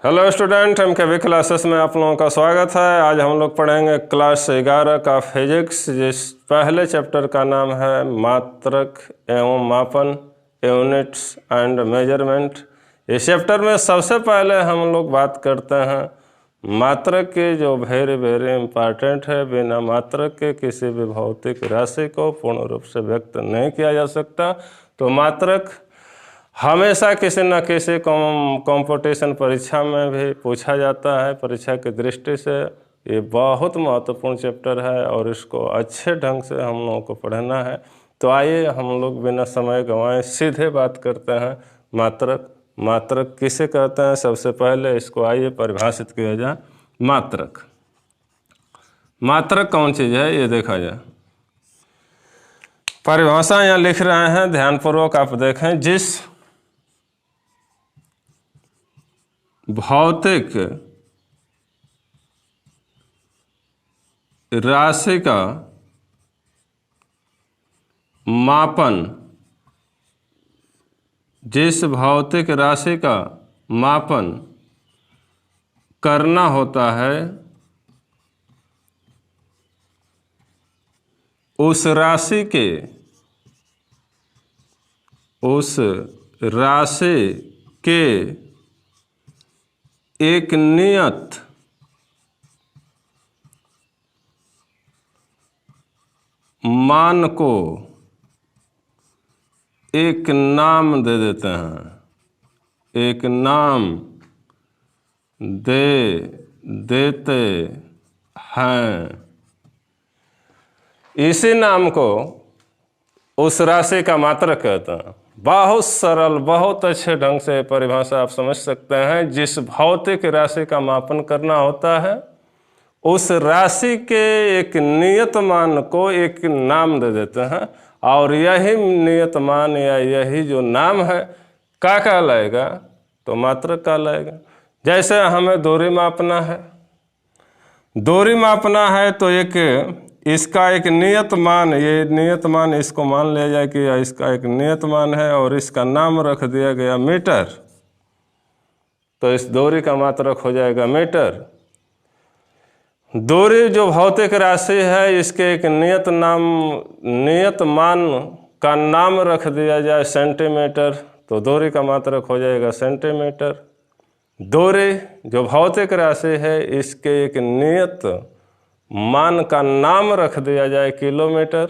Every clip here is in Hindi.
हेलो स्टूडेंट, एम के वी क्लासेस में आप लोगों का स्वागत है। आज हम लोग पढ़ेंगे क्लास 11 का फिजिक्स, जिस पहले चैप्टर का नाम है मात्रक एवं मापन, यूनिट्स एंड मेजरमेंट। इस चैप्टर में सबसे पहले हम लोग बात करते हैं मात्रक की, जो वेरी इम्पॉर्टेंट है। बिना मात्रक के किसी भी भौतिक राशि को पूर्ण रूप से व्यक्त नहीं किया जा सकता। तो मात्रक हमेशा किसी न किसी कंपटीशन परीक्षा में भी पूछा जाता है। परीक्षा की दृष्टि से ये बहुत महत्वपूर्ण चैप्टर है और इसको अच्छे ढंग से हम लोगों को पढ़ना है। तो आइए हम लोग बिना समय गंवाए सीधे बात करते हैं मात्रक। मात्रक किसे कहते हैं, सबसे पहले इसको आइए परिभाषित किया जाए। मात्रक मात्रक कौन चीज़ है ये देखा जाए। परिभाषा यहाँ लिख रहे हैं, ध्यानपूर्वक आप देखें। जिस भौतिक राशि का मापन, जिस भौतिक राशि का मापन करना होता है, उस राशि के एक नियत मान को एक नाम दे देते हैं। एक नाम दे देते हैं। इसी नाम को उस राशि का मात्रक कहते हैं। बहुत सरल, बहुत अच्छे ढंग से परिभाषा आप समझ सकते हैं। जिस भौतिक राशि का मापन करना होता है, उस राशि के एक नियत मान को एक नाम दे देते हैं और यही नियत मान या यही जो नाम है क्या कहलाएगा, तो मात्रक कहलाएगा। जैसे हमें दूरी मापना है, तो एक इसका एक नियत मान, ये नियत मान इसको मान लिया जाए कि इसका एक नियत मान है और इसका नाम रख दिया गया मीटर, तो इस दूरी का मात्रक हो जाएगा मीटर। दूरी जो भौतिक राशि है, इसके एक नियत मान का नाम रख दिया जाए सेंटीमीटर, तो दूरी का मात्रक हो जाएगा सेंटीमीटर। दूरी जो भौतिक राशि है, इसके एक नियत मान का नाम रख दिया जाए किलोमीटर,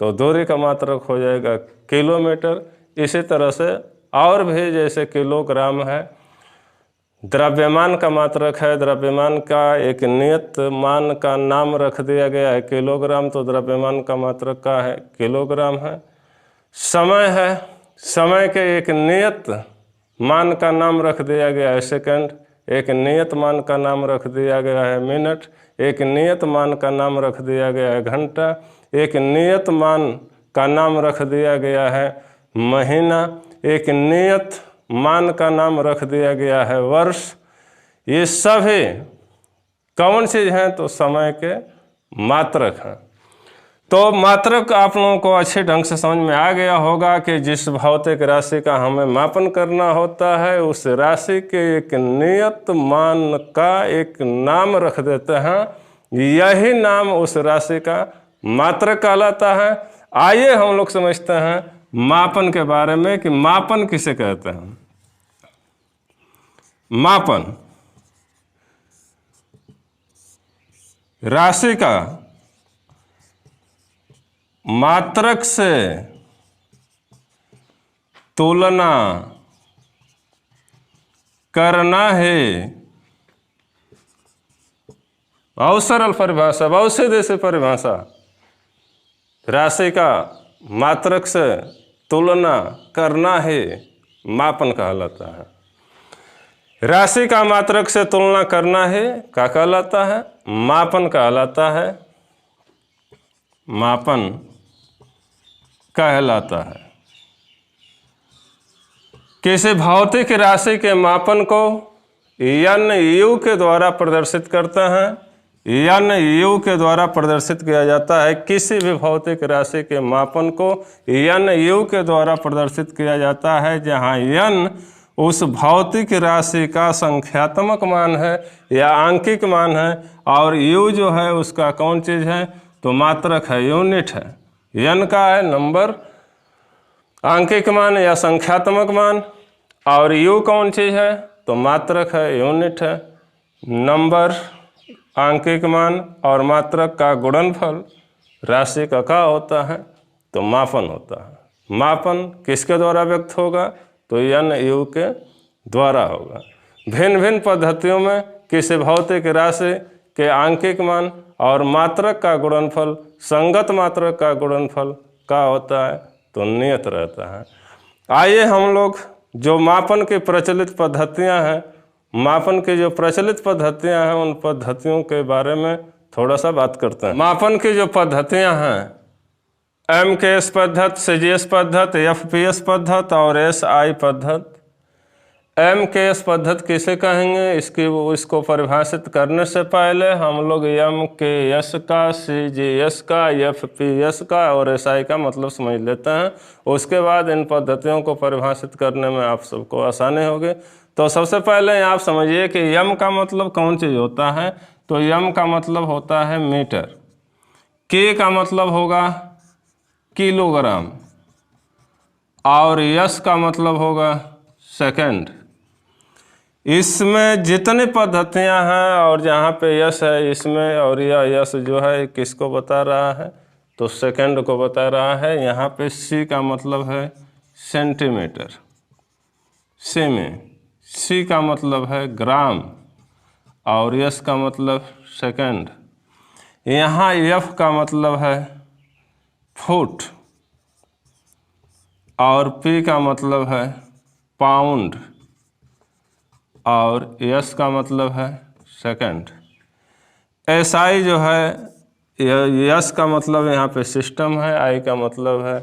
तो दूरी का मात्रक हो जाएगा किलोमीटर। इसी तरह से और भी, जैसे किलोग्राम है, द्रव्यमान का मात्रक है, द्रव्यमान का एक नियत मान का नाम रख दिया गया है किलोग्राम, तो द्रव्यमान का मात्रक का है किलोग्राम है। समय है, समय के एक नियत मान का नाम रख दिया गया है सेकंड, एक नियत मान का नाम रख दिया गया है मिनट, एक नियत मान का नाम रख दिया गया है घंटा, एक नियत मान का नाम रख दिया गया है महीना, एक नियत मान का नाम रख दिया गया है वर्ष। ये सभी कौन चीज़ हैं, तो समय के मात्रक हैं। तो मात्रक आप लोगों को अच्छे ढंग से समझ में आ गया होगा कि जिस भौतिक राशि का हमें मापन करना होता है, उस राशि के एक नियत मान का एक नाम रख देते हैं। यही नाम उस राशि का मात्रक कहलाता है। आइए हम लोग समझते हैं मापन के बारे में कि मापन किसे कहते हैं। मापन राशि का मात्रक से तुलना करना है। बहुत सरल परिभाषा, बहुत सीधी सी परिभाषा। राशि का मात्रक से तुलना करना है मापन कहलाता है। राशि का मात्रक से तुलना करना है क्या कहलाता है, मापन कहलाता है। मापन कहलाता है। किसी भौतिक राशि के मापन को NU के द्वारा प्रदर्शित करते हैं। NU के द्वारा प्रदर्शित किया जाता है। किसी भी भौतिक राशि के मापन को NU के द्वारा प्रदर्शित किया जाता है, जहाँ N उस भौतिक राशि का संख्यात्मक मान है या आंकिक मान है, और u जो है उसका कौन चीज़ है, तो मात्रक है, यूनिट है। n का है नंबर, आंकिक मान या संख्यात्मक मान, और u कौन चीज़ है, तो मात्रक है, यूनिट है। नंबर, आंकिक मान और मात्रक का गुणनफल राशि का क्या होता है, तो मापन होता है। मापन किसके द्वारा व्यक्त होगा, तो n u के द्वारा होगा। भिन्न भिन्न पद्धतियों में किसी भौतिक राशि के आंकिक मान और मात्रक का गुणनफल संगत मात्रक का गुणनफल क्या होता है, तो नियत रहता है। आइए हम लोग जो मापन की प्रचलित पद्धतियां हैं, मापन की जो प्रचलित पद्धतियां हैं, उन पद्धतियों के बारे में थोड़ा सा बात करते हैं। मापन की जो पद्धतियां हैं, MKS पद्धति, CGS पद्धति, FPS पद्धति और SI पद्धति। MKS पद्धति किसे कहेंगे, इसको परिभाषित करने से पहले हम लोग MKS का, CGS का, FPS का और SI का मतलब समझ लेते हैं। उसके बाद इन पद्धतियों को परिभाषित करने में आप सबको आसानी होगी। तो सबसे पहले आप समझिए कि m का मतलब कौन चीज़ होता है, तो m का मतलब होता है मीटर, k का मतलब होगा किलोग्राम, और s का मतलब होगा सेकंड। इसमें जितनी पद्धतियां हैं और जहाँ पे यस है इसमें, और यह यस जो है किसको बता रहा है, तो सेकंड को बता रहा है। यहाँ पे सी का मतलब है सेंटीमीटर, सेमी, सी का मतलब है ग्राम, और यस का मतलब सेकंड। यहाँ एफ का मतलब है फुट, और पी का मतलब है पाउंड, और यस का मतलब है सेकंड। एसआई जो है, यस का मतलब यहाँ पे सिस्टम है, आई का मतलब है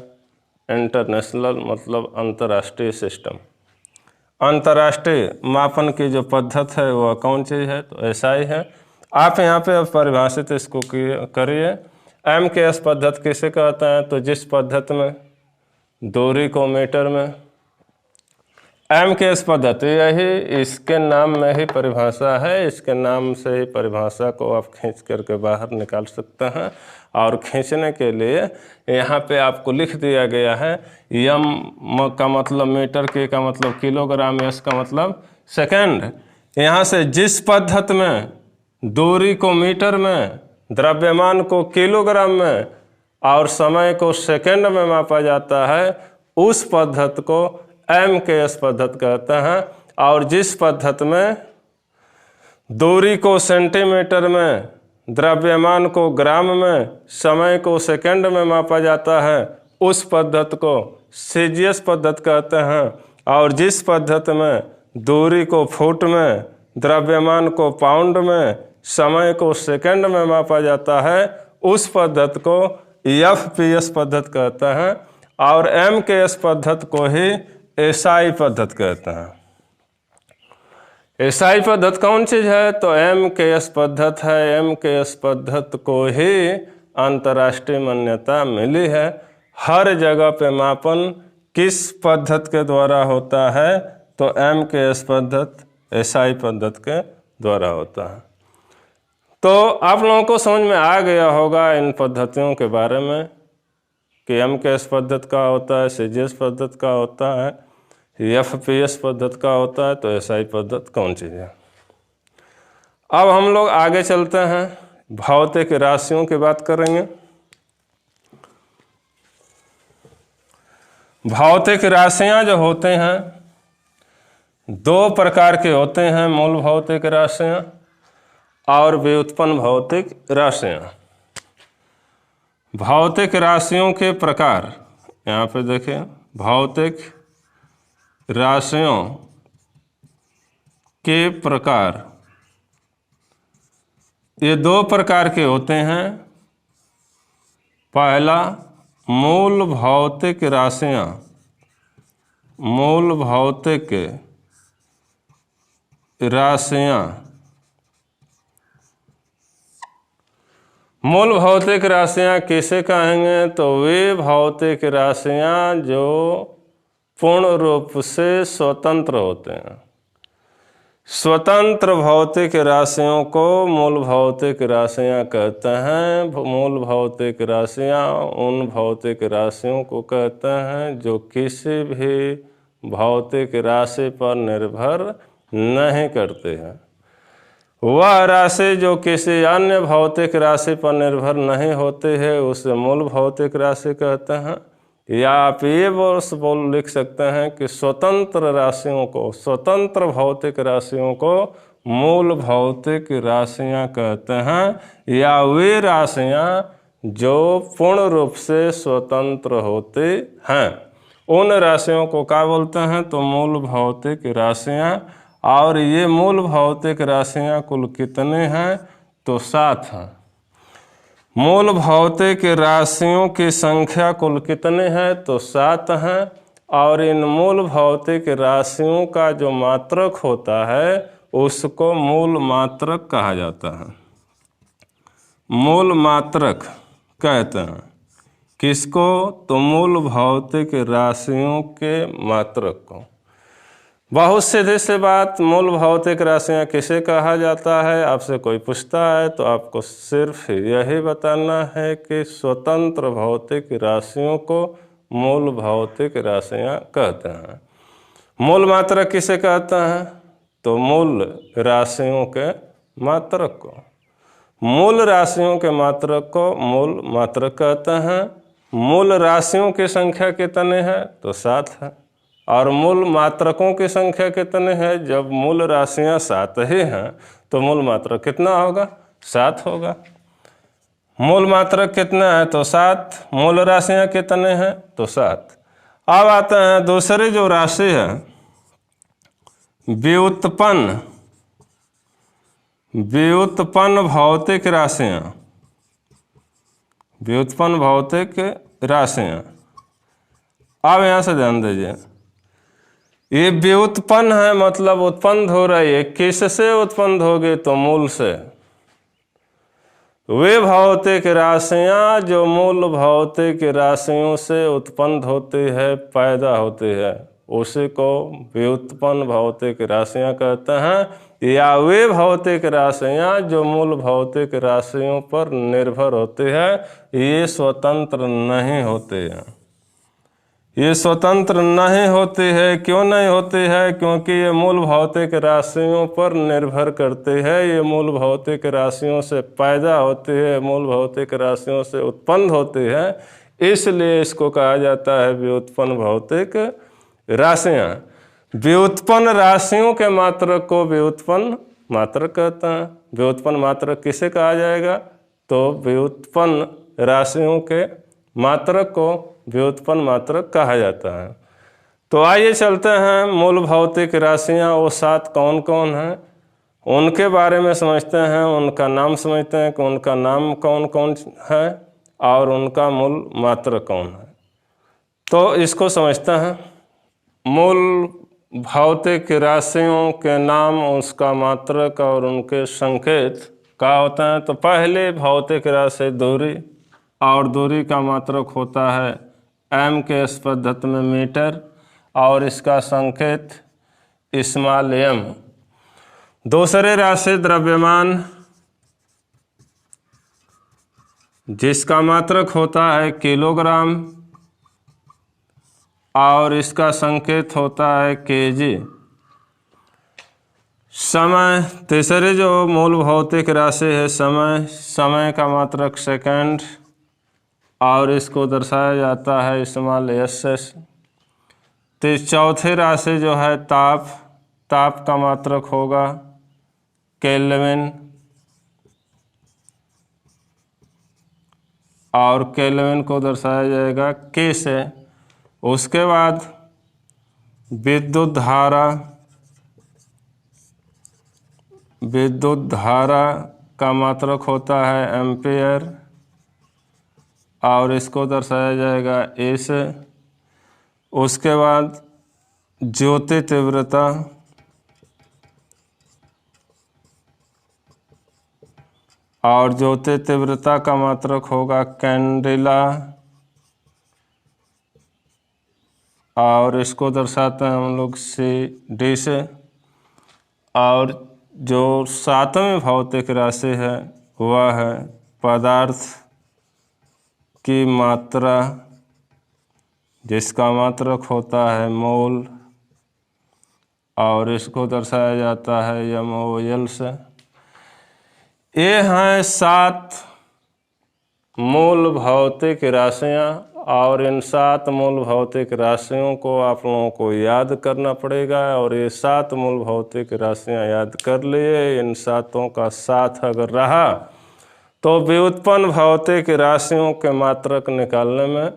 इंटरनेशनल, मतलब अंतर्राष्ट्रीय सिस्टम। अंतर्राष्ट्रीय मापन की जो पद्धति है वह कौन चीज़ है, तो एसआई है। आप यहाँ पे परिभाषित इसको करिए। MKS पद्धति किसे कहते हैं, तो जिस पद्धति में दूरी को मीटर में, MKS पद्धति यही इसके नाम में ही परिभाषा है, इसके नाम से ही परिभाषा को आप खींच करके बाहर निकाल सकते हैं। और खींचने के लिए यहाँ पे आपको लिख दिया गया है, m का मतलब मीटर, k का मतलब किलोग्राम, s का मतलब सेकंड। यहाँ से जिस पद्धति में दूरी को मीटर में, द्रव्यमान को किलोग्राम में और समय को सेकंड में मापा जाता है, उस पद्धति को MKS पद्धति कहते हैं। और जिस पद्धति में दूरी को सेंटीमीटर में, द्रव्यमान को ग्राम में, समय को सेकंड में मापा जाता है, उस पद्धति को CGS पद्धति कहते हैं। और जिस पद्धति में दूरी को फुट में, द्रव्यमान को पाउंड में, समय को सेकंड में मापा जाता है, उस पद्धति को FPS पद्धति कहते हैं। और MKS पद्धति को ही SI पद्धति कहते हैं। SI पद्धति कौन चीज़ है, तो MKS पद्धति है। MKS पद्धति को ही अंतर्राष्ट्रीय मान्यता मिली है। हर जगह पे मापन किस पद्धति के द्वारा होता है, तो MKS पद्धति, SI पद्धति के द्वारा होता है। तो आप लोगों को समझ में आ गया होगा इन पद्धतियों के बारे में कि MKS पद्धति का होता है, CGS पद्धति का होता है, FPS पद्धति का होता है, तो SI पद्धति कौन चीज़ है। अब हम लोग आगे चलते हैं, भौतिक राशियों की बात करेंगे। भौतिक राशियां जो होते हैं दो प्रकार के होते हैं, मूल भौतिक राशियां और व्युत्पन्न भौतिक राशियां। भौतिक राशियों के प्रकार यहाँ पे देखें, भौतिक राशियों के प्रकार ये दो प्रकार के होते हैं। पहला, मूल भौतिक राशियां, मूल भौतिक राशियां। मूल भौतिक राशियां किसे कहेंगे, तो वे भौतिक राशियां जो पूर्ण रूप से स्वतंत्र होते हैं। स्वतंत्र भौतिक राशियों को मूल भौतिक राशियां कहते हैं। मूल भौतिक राशियां उन भौतिक राशियों को कहते हैं जो किसी भी भौतिक राशि पर निर्भर नहीं करते हैं। वह राशि जो किसी अन्य भौतिक राशि पर निर्भर नहीं होती है उसे मूल भौतिक राशि कहते हैं। या आप ये बोल लिख सकते हैं कि स्वतंत्र राशियों को, स्वतंत्र भौतिक राशियों को मूल भौतिक राशियां कहते हैं। या वे राशियां जो पूर्ण रूप से स्वतंत्र होती हैं उन राशियों को क्या बोलते हैं, तो मूल भौतिक राशियां। और ये मूल भौतिक राशियां कुल कितने हैं, तो 7 हैं। मूल भौतिक राशियों की संख्या कुल कितने हैं, तो 7 हैं। और इन मूल भौतिक राशियों का जो मात्रक होता है उसको मूल मात्रक कहा जाता है। मूल मात्रक कहते हैं किसको, तो मूल भौतिक राशियों के मात्रक को। बहुत सीधी सी बात, मूल भौतिक राशियां किसे कहा जाता है, आपसे कोई पूछता है तो आपको सिर्फ यही बताना है कि स्वतंत्र भौतिक राशियों को मूल भौतिक राशियां कहते हैं। मूल मात्रक किसे कहते हैं, तो मूल राशियों के मात्रक को। मूल राशियों के मात्रक को मूल मात्रक कहते हैं। मूल राशियों की संख्या कितने हैं, तो 7 है। और मूल मात्रकों की संख्या कितने हैं, जब मूल राशियां 7 ही हैं तो मूल मात्रक कितना होगा, 7 होगा। मूल मात्रक कितना है, तो 7। मूल राशियां कितने हैं, तो 7। अब आते हैं दूसरी जो राशि है व्युत्पन्न। व्युत्पन्न भौतिक राशियां, व्युत्पन्न भौतिक राशियां। अब यहाँ से ध्यान दीजिए, ये व्युत्पन्न है मतलब उत्पन्न हो रही है। किससे उत्पन्न होगी, तो मूल से। वे भौतिक राशियां जो मूल भौतिक राशियों से उत्पन्न होती है, पैदा होती है, उसी को व्युत्पन्न भौतिक राशियां कहते हैं। या वे भौतिक राशियां जो मूल भौतिक राशियों पर निर्भर होती है, ये स्वतंत्र नहीं होती हैं। ये स्वतंत्र नहीं होती है। क्यों नहीं होती है, क्योंकि ये मूल भौतिक राशियों पर निर्भर करती है। ये मूल भौतिक राशियों से पैदा होती है, मूल भौतिक राशियों से उत्पन्न होती है, इसलिए इसको कहा जाता है व्युत्पन्न भौतिक राशियां। व्युत्पन्न राशियों के मात्रक को व्युत्पन्न मात्रक कहते हैं। व्युत्पन्न मात्रक किसे कहा जाएगा, तो व्युत्पन्न राशियों के मात्रक को व्युत्पन्न मात्रक कहा जाता है। तो आइए चलते हैं, मूल भौतिक राशियां वो 7 कौन कौन हैं उनके बारे में समझते हैं। उनका नाम समझते हैं कि उनका नाम कौन कौन है और उनका मूल मात्रक कौन है। तो इसको समझते हैं। मूल भौतिक राशियों के नाम, उसका मात्रक और उनके संकेत क्या होते हैं। तो पहले भौतिक राशि दूरी, और दूरी का मात्रक होता है m के पद्धति में मीटर, और इसका संकेत स्मॉल m। दूसरे राशि द्रव्यमान, जिसका मात्रक होता है किलोग्राम, और इसका संकेत होता है kg। समय, तीसरी जो मूल भौतिक राशि है समय, समय का मात्रक सेकंड, और इसको दर्शाया जाता है स्मॉल s। तो चौथी राशि जो है ताप, ताप का मात्रक होगा केल्विन, और केल्विन को दर्शाया जाएगा K से। उसके बाद विद्युत धारा, विद्युत धारा का मात्रक होता है एम्पियर, और इसको दर्शाया जाएगा A से। उसके बाद ज्योति तीव्रता, और ज्योति तीव्रता का मात्रक होगा कैंडेला, और इसको दर्शाते हैं हम लोग CD से। और जो 7वें भौतिक राशि है वह है पदार्थ की मात्रा, जिसका मात्रक होता है मोल, और इसको दर्शाया जाता है MOL से। ये हैं 7 मूल भौतिक राशियाँ, और इन 7 मूल भौतिक राशियों को आप लोगों को याद करना पड़ेगा। और ये 7 मूल भौतिक राशियाँ याद कर लिए, इन 7 का साथ अगर रहा तो व्युत्पन्न भौतिक राशियों के मात्रक निकालने में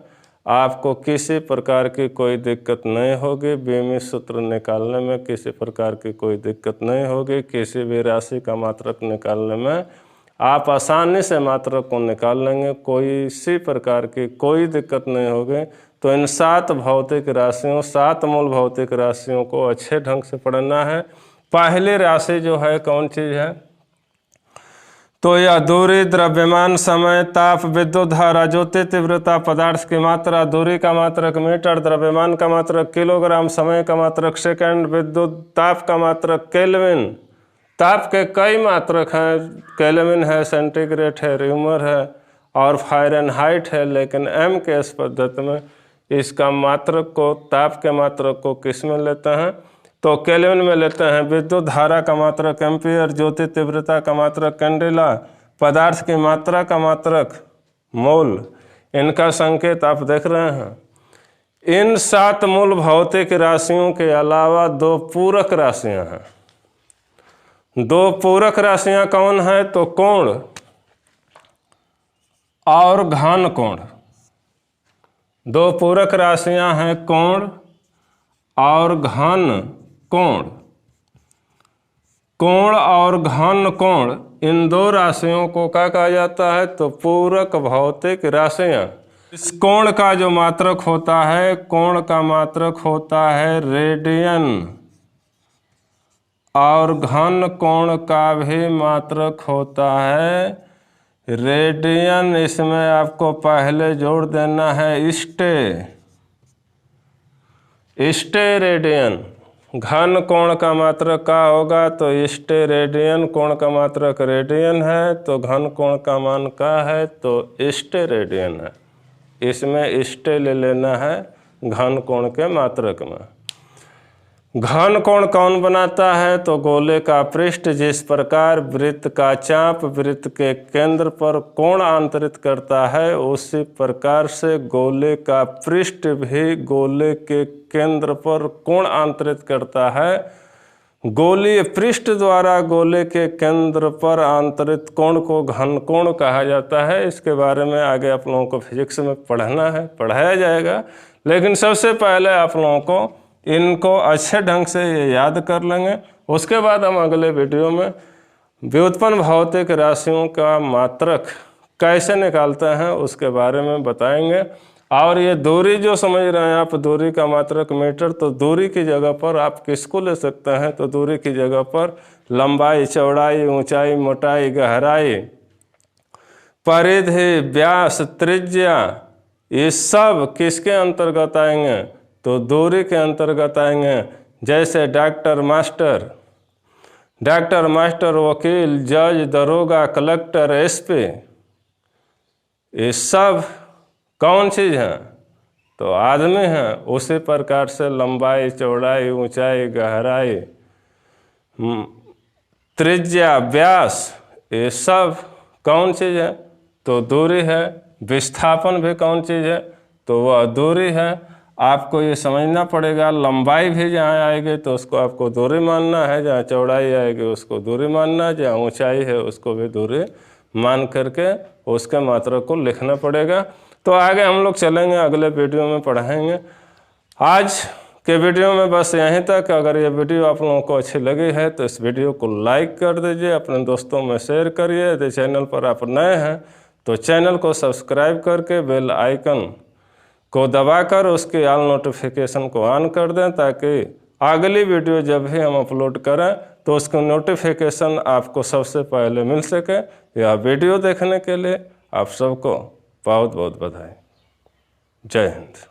आपको किसी प्रकार की कोई दिक्कत नहीं होगी। बीमित सूत्र निकालने में किसी प्रकार की कोई दिक्कत नहीं होगी। किसी भी राशि का मात्रक निकालने में आप आसानी से मात्रक को निकाल लेंगे, कोई सी प्रकार की कोई दिक्कत नहीं होगी। तो इन 7 भौतिक राशियों, 7 मूल भौतिक राशियों को अच्छे ढंग से पढ़ना है। पहली राशि जो है कौन चीज़ है? तो यह दूरी, द्रव्यमान, समय, ताप, विद्युत धारा, ज्योति तीव्रता, पदार्थ की मात्रा, दूरी का मात्रक मीटर, द्रव्यमान का मात्रक किलोग्राम, समय का मात्रक सेकंड, विद्युत ताप का मात्रक केल्विन। ताप के कई मात्रक हैं, केल्विन है, सेंटीग्रेड है, र्यूमर है और फ़ारेनहाइट है, लेकिन MKS पद्धति में इसका मात्रक को, ताप के मात्रक को किस में लेते हैं? तो केल्विन में लेते हैं। विद्युत धारा का मात्रक एम्पियर, ज्योति तीव्रता का मात्रक कैंडेला, पदार्थ की मात्रा का मात्रक मोल। इनका संकेत आप देख रहे हैं। इन 7 मूल भौतिक राशियों के अलावा 2 पूरक राशियां हैं। 2 पूरक राशियां कौन है? तो कोण और घन कोण। 2 पूरक राशियां हैं, कोण और घन कोण। कोण और घन कोण, इन 2 राशियों को क्या कहा जाता है? तो पूरक भौतिक राशियां। इस कोण का जो मात्रक होता है, कोण का मात्रक होता है रेडियन, और घन कोण का भी मात्रक होता है रेडियन। इसमें आपको पहले जोड़ देना है स्टेरेडियन। घन कोण का मात्रक क्या होगा? तो स्टेरेडियन। कोण का मात्रक रेडियन है, तो घन कोण का मान क्या है? तो स्टेरेडियन है। इसमें स्टे ले लेना है घन कोण के मात्रक में। घन कोण कौन बनाता है? तो गोले का पृष्ठ जिस प्रकार वृत्त का चाप वृत्त के केंद्र पर कोण आंतरित करता है, उसी प्रकार से गोले का पृष्ठ भी गोले के केंद्र पर कोण आंतरित करता है। गोलीय पृष्ठ द्वारा गोले के केंद्र पर आंतरित कोण को घन कोण कहा जाता है। इसके बारे में आगे आप लोगों को फिजिक्स में पढ़ना है, पढ़ाया जाएगा। लेकिन सबसे पहले आप लोगों को इनको अच्छे ढंग से ये याद कर लेंगे। उसके बाद हम अगले वीडियो में व्युत्पन्न भौतिक राशियों का मात्रक कैसे निकालते हैं उसके बारे में बताएंगे। और ये दूरी जो समझ रहे हैं आप, दूरी का मात्रक मीटर, तो दूरी की जगह पर आप किसको ले सकते हैं? तो दूरी की जगह पर लंबाई, चौड़ाई, ऊंचाई, मोटाई, गहराई, परिधि, व्यास, त्रिज्या, ये सब किसके अंतर्गत आएंगे? तो दूरी के अंतर्गत आएंगे। जैसे डॉक्टर मास्टर, वकील, जज, दरोगा, कलेक्टर, SP, ये सब कौन चीज़ है? तो आदमी है। उसी प्रकार से लंबाई, चौड़ाई, ऊंचाई, गहराई, त्रिज्या, व्यास, ये सब कौन चीज़ है? तो दूरी है। विस्थापन भी कौन चीज़ है? तो वह दूरी है। आपको ये समझना पड़ेगा, लंबाई भी जहाँ आएगी तो उसको आपको दूरी मानना है, जहाँ चौड़ाई आएगी उसको दूरी मानना है, जहाँ ऊंचाई है उसको भी दूरी मान करके उसके मात्रक को लिखना पड़ेगा। तो आगे हम लोग चलेंगे, अगले वीडियो में पढ़ाएंगे। आज के वीडियो में बस यहीं तक। अगर ये वीडियो आप लोगों को अच्छी लगी है तो इस वीडियो को लाइक कर दीजिए, अपने दोस्तों में शेयर करिए। यदि चैनल पर आप नए हैं तो चैनल को सब्सक्राइब करके बेल आइकन को दबाकर उसके ऑल नोटिफिकेशन को ऑन कर दें, ताकि अगली वीडियो जब भी हम अपलोड करें तो उसका नोटिफिकेशन आपको सबसे पहले मिल सके। यह वीडियो देखने के लिए आप सबको बहुत बहुत बधाई। जय हिंद।